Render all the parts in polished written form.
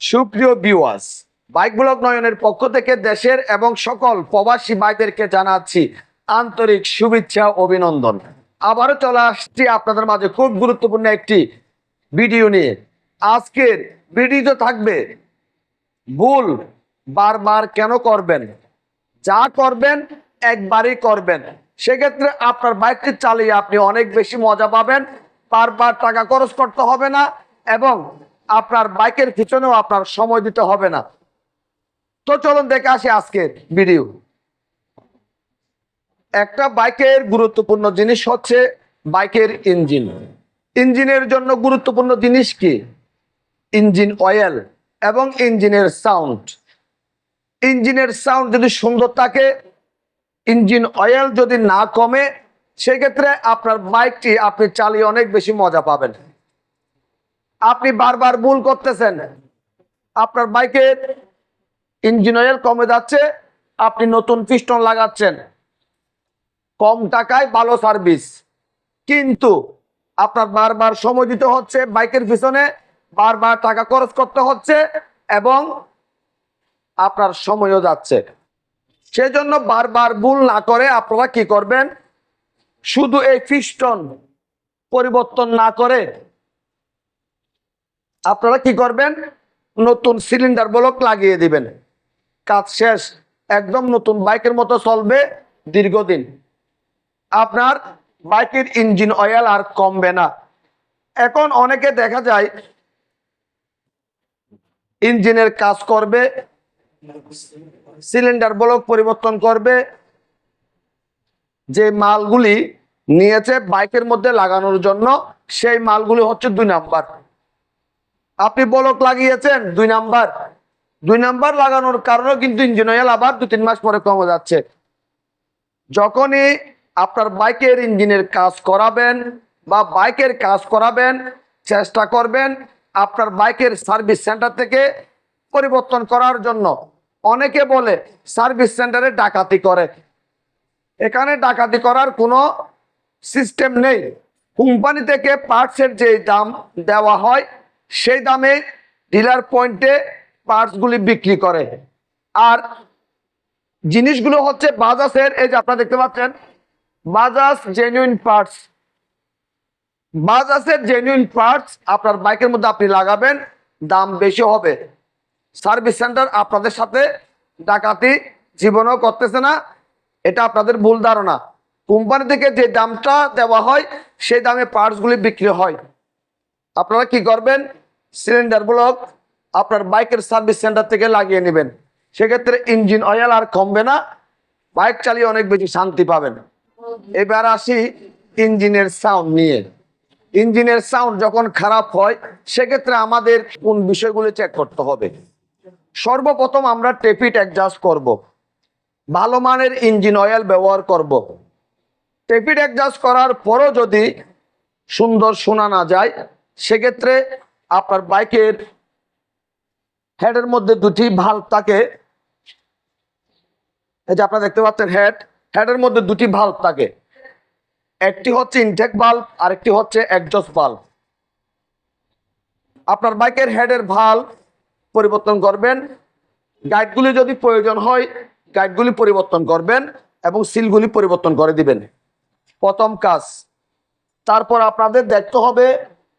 সুপ্রিয় viewers, bike blog নয়নের পক্ষ থেকে দেশের এবং সকল প্রবাসী ভাইদেরকে জানাচ্ছি আন্তরিক শুভেচ্ছা অভিনন্দন। আবারও চলে আসছি আপনাদের মাঝে খুব গুরুত্বপূর্ণ একটি ভিডিও নিয়ে। আজকের ভিডিও থাকবে ভুল বারবার কেন করবেন, যা করবেন একবারই করবেন, সেক্ষেত্রে আপনার বাইকটি চালিয়ে আপনি অনেক বেশি মজা পাবেন, বারবার টাকা খরচ করতে হবে না এবং আপনার বাইকের পিছনেও আপনার সময় দিতে হবে না। তো চলুন দেখে আসি আজকের ভিডিও। একটা বাইকের গুরুত্বপূর্ণ জিনিস হচ্ছে বাইকের ইঞ্জিন। ইঞ্জিনের জন্য গুরুত্বপূর্ণ জিনিস কি? ইঞ্জিন অয়েল এবং ইঞ্জিনের সাউন্ড। ইঞ্জিনের সাউন্ড যদি সুন্দর থাকে, ইঞ্জিন অয়েল যদি না কমে, সেক্ষেত্রে আপনার বাইকটি আপনি চালিয়ে অনেক বেশি মজা পাবেন। আপনি বারবার ভুল করতেছেন, আপনার বাইকের ইঞ্জিন অয়েল কমে যাচ্ছে, আপনি নতুন পিস্টন লাগাচ্ছেন, কম টাকায় ভালো সার্ভিস, কিন্তু আপনার বারবার সময় দিতে হচ্ছে বাইকের পিছনে, বারবার টাকা খরচ করতে হচ্ছে এবং আপনার সময়ও যাচ্ছে। সেজন্য বারবার ভুল না করে আপনারা কি করবেন, শুধু এই পিস্টন পরিবর্তন না করে আপনারা কি করবেন, নতুন সিলিন্ডার ব্লক লাগিয়ে দিবেন। কাজ শেষ, একদম নতুন বাইকের মতো চলবে দীর্ঘদিন। আপনার বাইকের ইঞ্জিন অয়েল আর কমবে না। এখন অনেকে দেখা যায় ইঞ্জিনের কাজ করবে, সিলিন্ডার ব্লক পরিবর্তন করবে, যে মালগুলি নিয়েছে বাইকের মধ্যে লাগানোর জন্য, সেই মালগুলি হচ্ছে 2 নাম্বার। আপনি ব্লক লাগিয়েছেন 2 নাম্বার, 2 নাম্বার লাগানোর কারণে কিন্তু ইঞ্জিন অয়েল আবার 2-3 মাস পরে কমে যাচ্ছে। যখনই আপনার বাইকের ইঞ্জিনের কাজ করাবেন বা বাইকের কাজ করাবেন, চেষ্টা করবেন আপনার বাইকের সার্ভিস সেন্টার থেকে পরিবর্তন করার জন্য। অনেকে বলে সার্ভিস সেন্টারে ডাকাতি করে, এখানে ডাকাতি করার কোনো সিস্টেম নেই। কোম্পানি থেকে পার্টসের যে দাম দেওয়া হয়, সেই দামে ডিলার পয়েন্টে পার্টসগুলি বিক্রি করে। আর জিনিসগুলো হচ্ছে বাজাজের, এই যে আপনারা দেখতে পাচ্ছেন বাজাজ জেনুইন পার্টস। বাজাজের জেনুইন পার্টস আপনার বাইকের মধ্যে আপনি লাগাবেন, দাম বেশি হবে। সার্ভিস সেন্টার আপনাদের সাথে ডাকাতি জীবনেও করতেছে না, এটা আপনাদের ভুল ধারণা। কোম্পানি থেকে যে দামটা দেওয়া হয় সেই দামে পার্টসগুলি বিক্রি হয়। আপনারা কি করবেন, সিলিন্ডার ব্লক আপনার বাইকের সার্ভিস সেন্টার থেকে লাগিয়ে নেবেন। সেক্ষেত্রে ইঞ্জিন অয়েল আর কমবে না, বাইক চালিয়ে অনেক বেশি শান্তি পাবেন। এবার আসি ইঞ্জিনের সাউন্ড নিয়ে। ইঞ্জিনের সাউন্ড যখন খারাপ হয়, সেক্ষেত্রে আমাদের কোন বিষয়গুলো চেক করতে হবে? সর্বপ্রথম আমরা টেপিট অ্যাডজাস্ট করব, ভালো মানের ইঞ্জিন অয়েল ব্যবহার করব। টেপিট অ্যাডজাস্ট করার পরও যদি সুন্দর শোনা না যায়, সেক্ষেত্রে আপনার বাইকের হেডের মধ্যে 2টি ভালভ থাকে। এই যে আপনারা দেখতে পাচ্ছেন হেডের মধ্যে 2টি ভালভ থাকে, একটি হচ্ছে ইনটেক ভালভ, আরেকটি হচ্ছে এক্সজস্ট ভালভ। আপনার বাইকের হেডের ভালভ পরিবর্তন করবেন, গাইডগুলি যদি প্রয়োজন হয় গাইডগুলি পরিবর্তন করবেন এবং সিলগুলি পরিবর্তন করে দিবেন, প্রথম কাজ। তারপর আপনাদের দেখতে হবে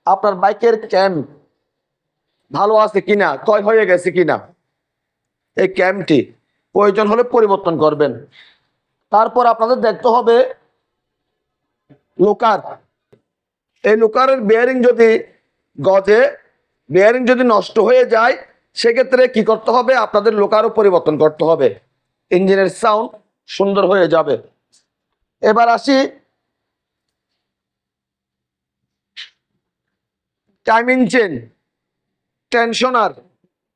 আপনার বাইকের ক্যাম ভালো আছে কিনা, ক্ষয় হয়ে গেছে কিনা। এই ক্যামটি প্রয়োজন হলে পরিবর্তন করবেন। তারপর আপনাদের দেখতে হবে লোকার। এই লোকারের বেয়ারিং যদি গজে, বেয়ারিং যদি নষ্ট হয়ে যায়, সেক্ষেত্রে কি করতে হবে, আপনাদের লোকারও পরিবর্তন করতে হবে, ইঞ্জিনের সাউন্ড সুন্দর হয়ে যাবে। এবার আসি টাইমিং চেন, টেনশনার,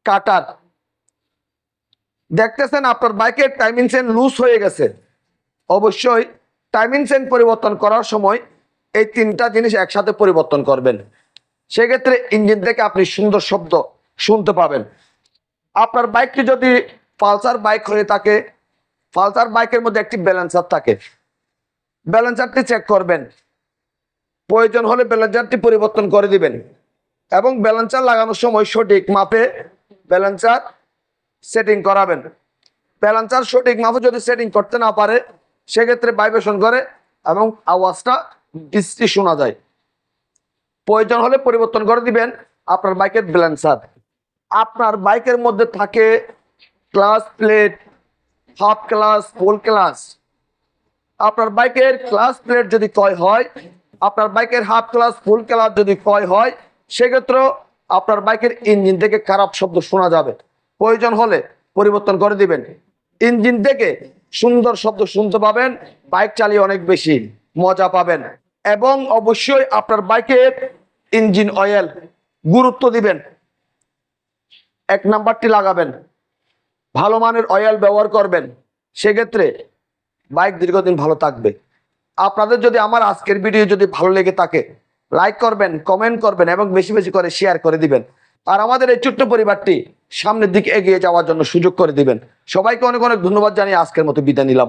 কাটার। দেখতেছেন আপনার বাইকের টাইমিং চেন লুজ হয়ে গেছে, অবশ্যই টাইমিং চেন পরিবর্তন করার সময় এই 3টা জিনিস একসাথে পরিবর্তন করবেন। সেক্ষেত্রে ইঞ্জিন থেকে আপনি সুন্দর শব্দ শুনতে পাবেন। আপনার বাইকটি যদি পালসার বাইক হয়ে থাকে, পালসার বাইকের মধ্যে একটি ব্যালেন্সার থাকে, ব্যালেন্সারটি চেক করবেন, প্রয়োজন হলে ব্যালেন্সারটি পরিবর্তন করে দিবেন এবং ব্যালেন্সার লাগানোর সময় সঠিক মাপে ব্যালেন্সার সেটিং করাবেন। ব্যালেন্সার সঠিক মাপে যদি সেটিং করতে না পারে সেক্ষেত্রে ভাইব্রেশন করে এবং আওয়াজটা বৃষ্টি শোনা যায়। প্রয়োজন হলে পরিবর্তন করে দিবেন আপনার বাইকের ব্যালেন্সার। আপনার বাইকের মধ্যে থাকে ক্লাস প্লেট, হাফ ক্লাস, ফুল ক্লাস। আপনার বাইকের ক্লাস প্লেট যদি ক্ষয় হয়, আপনার বাইকের হাফ ক্লাস, ফুল ক্লাস যদি ক্ষয় হয়, সেক্ষেত্রে আপনার বাইকের ইঞ্জিন থেকে খারাপ শব্দ শোনা যাবে। প্রয়োজন হলে পরিবর্তন করে দিবেন। ইঞ্জিন থেকে সুন্দর শব্দ শুনতে পাবেন, বাইক চালিয়ে অনেক বেশি মজা পাবেন। এবং অবশ্যই আপনার বাইকের ইঞ্জিন অয়েল গুরুত্ব দিবেন। 1 নাম্বারটি লাগাবেন, ভালো মানের অয়েল ব্যবহার করবেন, সেক্ষেত্রে বাইক দীর্ঘদিন ভালো থাকবে। আপনাদের যদি আমার আজকের ভিডিও যদি ভালো লেগে থাকে, লাইক করবেন, কমেন্ট করবেন এবং বেশি বেশি করে শেয়ার করে দিবেন। আর আমাদের এই ছোট্ট পরিবারটি সামনের দিকে এগিয়ে যাওয়ার জন্য সুযোগ করে দিবেন। সবাইকে অনেক অনেক ধন্যবাদ জানিয়ে আজকের মতো বিদায় নিলাম।